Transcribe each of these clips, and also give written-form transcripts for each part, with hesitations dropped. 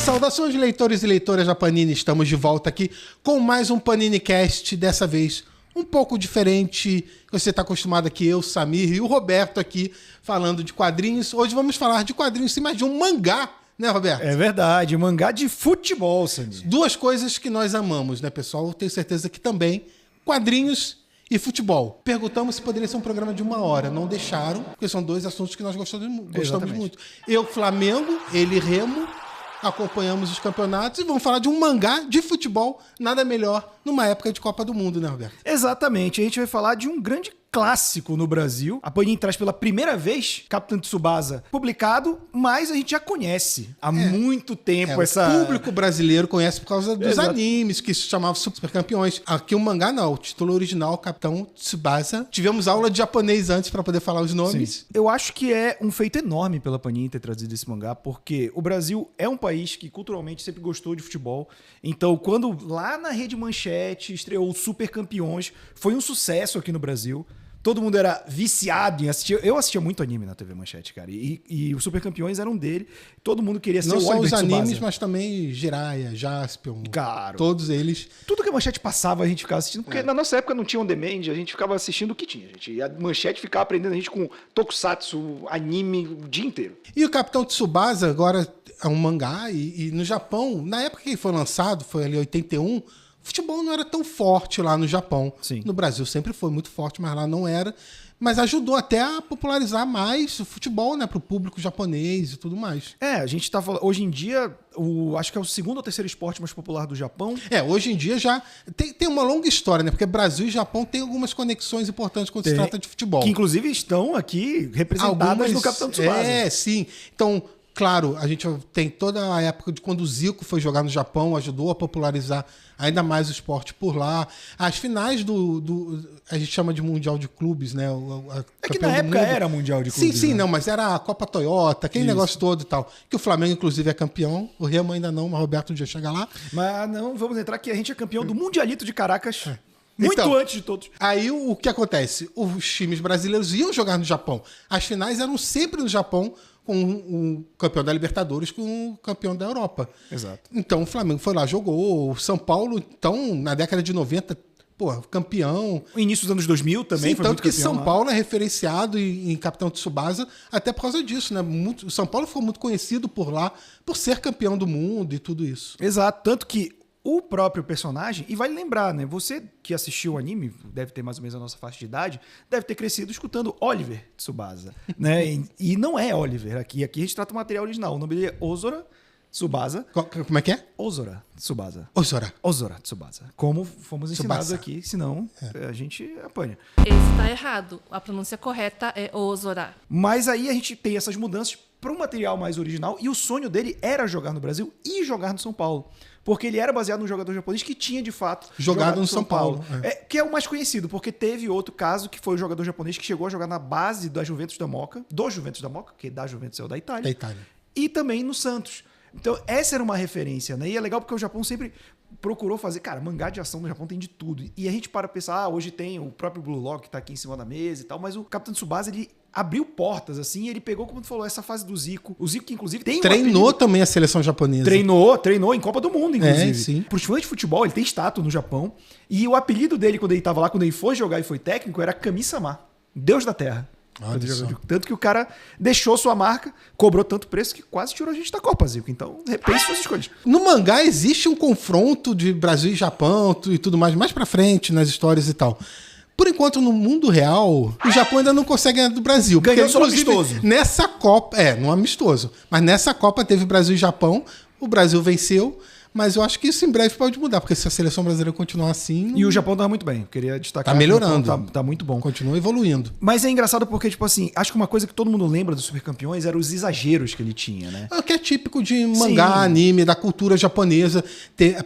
Saudações, leitores e leitoras da Panini. Estamos de volta aqui com mais um PaniniCast, dessa vez um pouco diferente. Você está acostumado aqui, eu, Samir e o Roberto aqui falando de quadrinhos. Hoje vamos falar de quadrinhos, sim, mas de um mangá, né, Roberto? É verdade, mangá de futebol, Samir. Duas coisas que nós amamos, né, pessoal? Eu tenho certeza que também quadrinhos e futebol. Perguntamos se poderia ser um programa de 1 hora. Não deixaram, porque são dois assuntos que nós gostamos muito. Eu, Flamengo, ele, Remo. Acompanhamos os campeonatos e vamos falar de um mangá de futebol, nada melhor numa época de Copa do Mundo, né, Roberto? Exatamente, a gente vai falar de um grande clássico no Brasil. A Panini traz pela primeira vez Capitão Tsubasa publicado, mas a gente já conhece há muito tempo essa... O público brasileiro conhece por causa dos animes que se chamavam Super Campeões. Aqui o mangá não, o título original, Capitão Tsubasa. Tivemos aula de japonês antes para poder falar os nomes. Sim. Eu acho que é um feito enorme pela Panini ter trazido esse mangá, porque o Brasil é um país que culturalmente sempre gostou de futebol. Então, quando lá na Rede Manchete estreou o Super Campeões, foi um sucesso aqui no Brasil. Todo mundo era viciado em assistir. Eu assistia muito anime na TV Manchete, cara. E os Super Campeões eram dele. Todo mundo queria ser o Oliver Não só os Tsubasa. animes, mas também Jiraiya, Jaspion. Claro. Todos eles. Tudo que a Manchete passava, a gente ficava assistindo. Porque na nossa época não tinha on demand, a gente ficava assistindo o que tinha, gente. E a Manchete ficava aprendendo a gente com tokusatsu, anime, o dia inteiro. E o Capitão Tsubasa agora é um mangá. E no Japão, na época que ele foi lançado, foi ali em 81... O futebol não era tão forte lá no Japão. Sim. No Brasil sempre foi muito forte, mas lá não era. Mas ajudou até a popularizar mais o futebol, né, para o público japonês e tudo mais. A gente tá falando... Hoje em dia, acho que é o segundo ou terceiro esporte mais popular do Japão. Hoje em dia já tem uma longa história, né? Porque Brasil e Japão têm algumas conexões importantes quando se trata de futebol. Que inclusive estão aqui representadas no Capitão Tsubasa. Sim. Então... Claro, a gente tem toda a época de quando o Zico foi jogar no Japão, ajudou a popularizar ainda mais o esporte por lá. As finais a gente chama de Mundial de Clubes, né? Que na época era Mundial de Clubes. Sim, né? não, mas era a Copa Toyota, aquele negócio todo e tal. Que o Flamengo, inclusive, é campeão. O Remo ainda não, mas o Roberto um dia chega lá. Mas não, vamos entrar que a gente é campeão do Mundialito de Caracas. Muito antes de todos. Aí o que acontece? Os times brasileiros iam jogar no Japão. As finais eram sempre no Japão, com o campeão da Libertadores com o campeão da Europa. Exato. Então o Flamengo foi lá, jogou. O São Paulo, então, na década de 90, campeão. O início dos anos 2000 também. Sim, foi tanto muito que campeão São Paulo é referenciado em Capitão Tsubasa até por causa disso, né? O São Paulo ficou muito conhecido por lá, por ser campeão do mundo e tudo isso. Exato, tanto que o próprio personagem, e vale lembrar, né? Você que assistiu o anime, deve ter mais ou menos a nossa faixa de idade, deve ter crescido escutando Oliver Tsubasa, né? E não é Oliver aqui. Aqui a gente trata o material original. O nome dele é Ozora Tsubasa. Como é que é? Ozora Tsubasa. Ozora Tsubasa. Como fomos ensinados Tsubasa. aqui, senão a gente apanha. Esse tá errado. A pronúncia correta é Ozora. Mas aí a gente tem essas mudanças para um material mais original, e o sonho dele era jogar no Brasil e jogar no São Paulo. Porque ele era baseado num jogador japonês que tinha, de fato, jogado no São Paulo. Que é o mais conhecido, porque teve outro caso que foi o jogador japonês que chegou a jogar na base da Juventus da Moca, do Juventus da Moca, que da Juventus é o da Itália. Da Itália. E também no Santos. Então, essa era uma referência, né? E é legal porque o Japão sempre procurou fazer... Cara, mangá de ação no Japão tem de tudo. E a gente para pensar, hoje tem o próprio Blue Lock que tá aqui em cima da mesa e tal, mas o Capitão Tsubasa, ele abriu portas, assim, e ele pegou, como tu falou, essa fase do Zico. O Zico, que inclusive tem Treinou também a seleção japonesa. Treinou em Copa do Mundo, inclusive. Sim. Pros fãs de futebol, ele tem estátua no Japão. E o apelido dele, quando ele tava lá, quando ele foi jogar e foi técnico, era Kami-sama, Deus da Terra. Tanto que o cara deixou sua marca, cobrou tanto preço que quase tirou a gente da Copa, Zico. Então, repense suas escolhas. No mangá existe um confronto de Brasil e Japão e tudo mais pra frente nas histórias e tal. Por enquanto, no mundo real, o Japão ainda não consegue ganhar do Brasil. Ganhou só amistoso. Nessa Copa, no amistoso. Mas nessa Copa teve Brasil e Japão, o Brasil venceu. Mas eu acho que isso em breve pode mudar, porque se a seleção brasileira continuar assim... E o Japão tá muito bem, queria destacar. Tá melhorando. Tá muito bom. Continua evoluindo. Mas é engraçado porque, tipo assim, acho que uma coisa que todo mundo lembra dos Super Campeões eram os exageros que ele tinha, né? É o que é típico de mangá, anime, da cultura japonesa,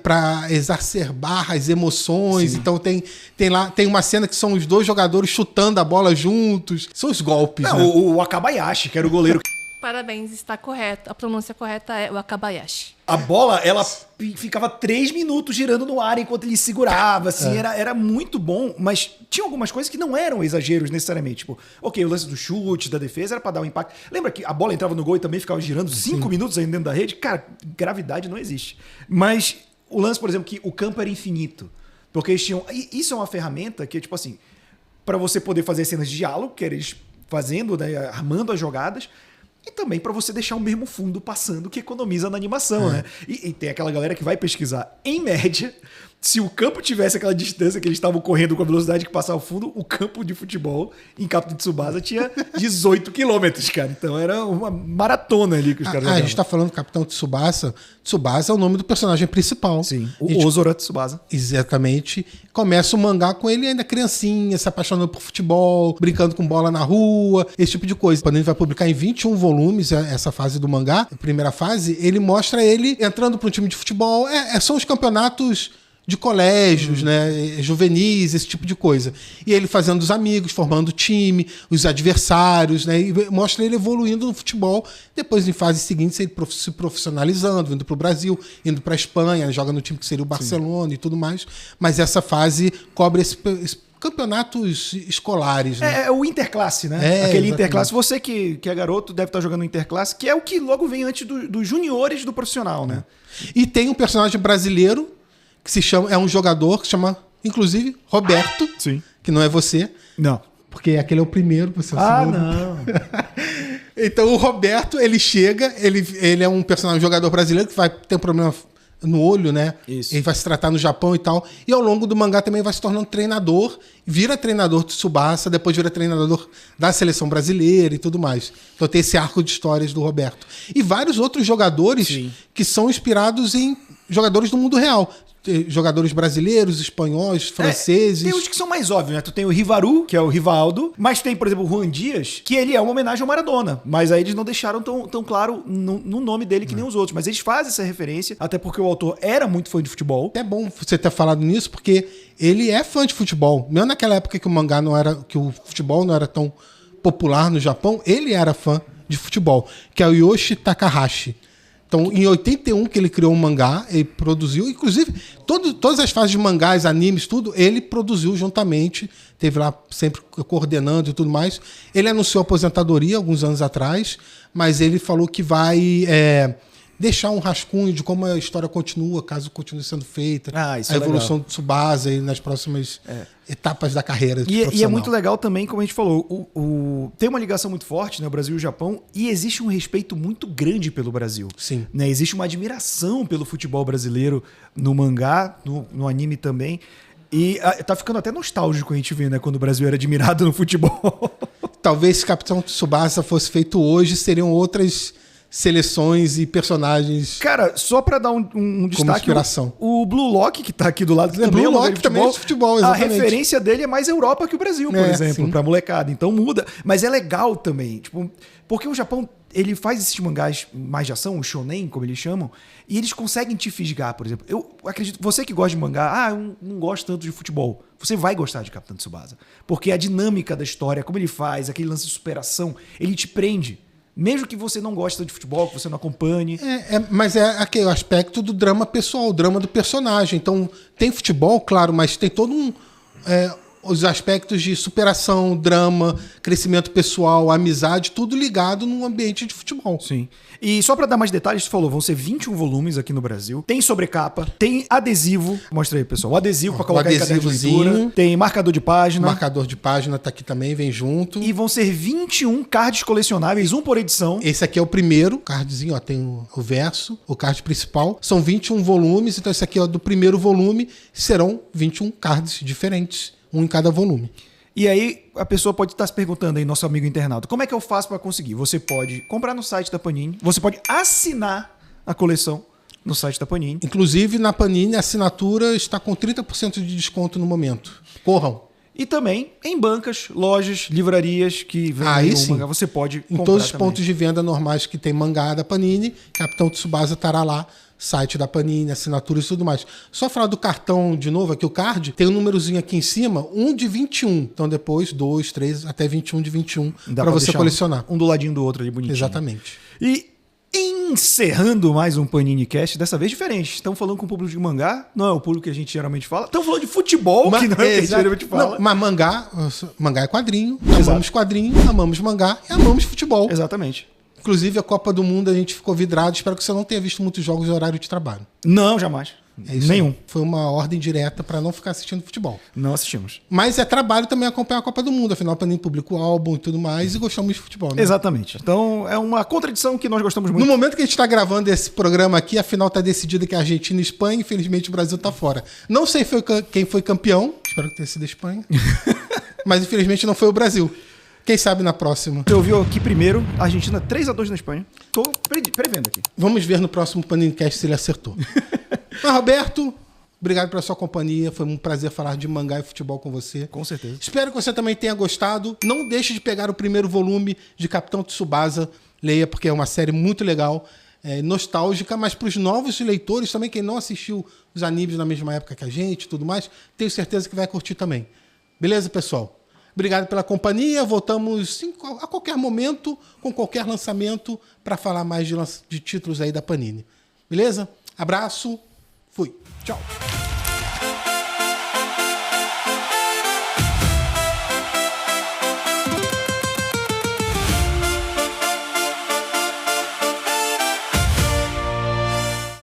pra exacerbar as emoções. Sim. Então tem uma cena que são os dois jogadores chutando a bola juntos. São os golpes, Não, né? o Wakabayashi, que era o goleiro... Parabéns, está correto. A pronúncia correta é Wakabayashi. A bola, ela ficava 3 minutos girando no ar enquanto ele segurava, assim, era muito bom, mas tinha algumas coisas que não eram exageros necessariamente. Tipo, ok, o lance do chute, da defesa, era pra dar um impacto. Lembra que a bola entrava no gol e também ficava girando 5 minutos ainda dentro da rede? Cara, gravidade não existe. Mas o lance, por exemplo, que o campo era infinito. Porque eles tinham... Isso é uma ferramenta que, tipo assim, pra você poder fazer cenas de diálogo, que eles fazendo, né, armando as jogadas, e também para você deixar o mesmo fundo passando, que economiza na animação, né? E tem aquela galera que vai pesquisar, em média, se o campo tivesse aquela distância que eles estavam correndo com a velocidade que passava o fundo, o campo de futebol em Capitão Tsubasa tinha 18 quilômetros, cara. Então era uma maratona ali que os caras jogavam. A gente tá falando do Capitão Tsubasa. Tsubasa é o nome do personagem principal. Sim, o Ozora Tsubasa. Exatamente. Começa o mangá com ele ainda criancinha, se apaixonando por futebol, brincando com bola na rua, esse tipo de coisa. Quando ele vai publicar em 21 volumes essa fase do mangá, a primeira fase, ele mostra ele entrando para um time de futebol. São os campeonatos de colégios, né, juvenis, esse tipo de coisa. E ele fazendo os amigos, formando o time, os adversários, né, e mostra ele evoluindo no futebol. Depois, em fases seguintes, ele se profissionalizando, indo para o Brasil, indo para a Espanha, joga no time que seria o Barcelona e tudo mais. Mas essa fase cobre esse campeonatos escolares, né? É o Interclasse, né? Aquele exatamente. Interclasse. Você que é garoto deve estar jogando Interclasse, que é o que logo vem antes dos juniores do profissional, né? E tem um personagem brasileiro que se chama, é um jogador que se chama, inclusive, Roberto. Sim. Que não é você. Não. Porque aquele é o primeiro, você é o segundo. Não. Então o Roberto, ele chega, ele é um personagem, um jogador brasileiro que vai ter um problema no olho, né? Isso. Ele vai se tratar no Japão e tal. E ao longo do mangá também vai se tornando treinador, vira treinador de Tsubasa, depois vira treinador da seleção brasileira e tudo mais. Então tem esse arco de histórias do Roberto. E vários outros jogadores Sim. que são inspirados em jogadores do mundo real. Jogadores brasileiros, espanhóis, franceses. Tem uns que são mais óbvios, né? Tu tem o Rivaru, que é o Rivaldo, mas tem, por exemplo, o Juan Dias, que ele é uma homenagem ao Maradona. Mas aí eles não deixaram tão claro no nome dele que nem os outros. Mas eles fazem essa referência, até porque o autor era muito fã de futebol. É bom você ter falado nisso, porque ele é fã de futebol. Mesmo naquela época que o mangá não era, que o futebol não era tão popular no Japão, ele era fã de futebol, que é o Yoshi Takahashi. Então, em 81 que ele criou um mangá, ele produziu, inclusive, todas as fases de mangás, animes, tudo, ele produziu juntamente, teve lá sempre coordenando e tudo mais. Ele anunciou a aposentadoria alguns anos atrás, mas ele falou que vai deixar um rascunho de como a história continua, caso continue sendo feita, a evolução do Tsubasa e nas próximas etapas da carreira profissional. E é muito legal também, como a gente falou, tem uma ligação muito forte, né, o Brasil e o Japão, e existe um respeito muito grande pelo Brasil. Sim. Né? Existe uma admiração pelo futebol brasileiro no mangá, no anime também. E tá ficando até nostálgico a gente ver, né, quando o Brasil era admirado no futebol. Talvez se Capitão Tsubasa fosse feito hoje, seriam outras seleções e personagens. Cara, só pra dar um destaque, inspiração. O Blue Lock, que tá aqui do lado, que também Blue é um Lock também é de futebol, exatamente. A referência dele é mais Europa que o Brasil, por exemplo, sim. pra molecada. Então muda. Mas é legal também, tipo, porque o Japão, ele faz esses mangás mais de ação, o shonen, como eles chamam, e eles conseguem te fisgar, por exemplo. Eu acredito, você que gosta de mangá, eu não gosto tanto de futebol. Você vai gostar de Capitão Tsubasa. Porque a dinâmica da história, como ele faz, aquele lance de superação, ele te prende. Mesmo que você não goste de futebol, que você não acompanhe. Mas é aquele aspecto do drama pessoal, o drama do personagem. Então, tem futebol, claro, mas tem todo os aspectos de superação, drama, crescimento pessoal, amizade, tudo ligado num ambiente de futebol. Sim. E só pra dar mais detalhes, tu falou, vão ser 21 volumes aqui no Brasil. Tem sobrecapa, tem adesivo. Mostra aí, pessoal. O adesivo pra colocar em caderno de leitura. Tem marcador de página. O marcador de página tá aqui também, vem junto. E vão ser 21 cards colecionáveis, um por edição. Esse aqui é o primeiro cardzinho, ó, tem o verso, o card principal. São 21 volumes, então esse aqui é do primeiro volume. Serão 21 cards diferentes, um em cada volume. E aí, a pessoa pode estar se perguntando aí, nosso amigo internauta, como é que eu faço para conseguir? Você pode comprar no site da Panini, você pode assinar a coleção no site da Panini. Inclusive, na Panini, a assinatura está com 30% de desconto no momento. Corram! E também em bancas, lojas, livrarias que Aí vendem o sim. mangá, você pode Em comprar todos os também. pontos de venda normais que tem mangá da Panini, Capitão Tsubasa estará lá, site da Panini, assinaturas e tudo mais. Só falar do cartão de novo, aqui o card, tem um númerozinho aqui em cima, 1 de 21. Então depois, 2, 3, até 21 de 21, Dá para pra você deixar colecionar. um do ladinho do outro ali, bonitinho. Exatamente. E encerrando mais um Panini Cast, dessa vez diferente. Estamos falando com o público de mangá, não é o público que a gente geralmente fala. Estamos falando de futebol, que não é o que a gente geralmente fala. Não, mas mangá é quadrinho, Exato. amamos quadrinho, amamos mangá e amamos futebol. Exatamente. Inclusive a Copa do Mundo a gente ficou vidrado, espero que você não tenha visto muitos jogos de horário de trabalho. Não, jamais. É isso Nenhum. aí. Foi uma ordem direta para não ficar assistindo futebol. Não assistimos. Mas é trabalho também acompanhar a Copa do Mundo, afinal, a Panini publica o álbum e tudo mais, e gostamos de futebol, né? Exatamente. Então é uma contradição que nós gostamos muito. No momento que a gente está gravando esse programa aqui, a final está decidida que é Argentina e Espanha, infelizmente o Brasil está fora. Não sei quem foi campeão, espero que tenha sido a Espanha, mas infelizmente não foi o Brasil. Quem sabe na próxima. Você ouviu aqui primeiro, Argentina 3-2 na Espanha. Tô prevendo aqui. Vamos ver no próximo Panini Cast se ele acertou. Mas, Roberto, obrigado pela sua companhia. Foi um prazer falar de mangá e futebol com você. Com certeza. Espero que você também tenha gostado. Não deixe de pegar o primeiro volume de Capitão Tsubasa. Leia, porque é uma série muito legal, nostálgica, mas para os novos leitores também, quem não assistiu os animes na mesma época que a gente e tudo mais, tenho certeza que vai curtir também. Beleza, pessoal? Obrigado pela companhia. Voltamos a qualquer momento, com qualquer lançamento, para falar mais de títulos aí da Panini. Beleza? Abraço. Fui. Tchau.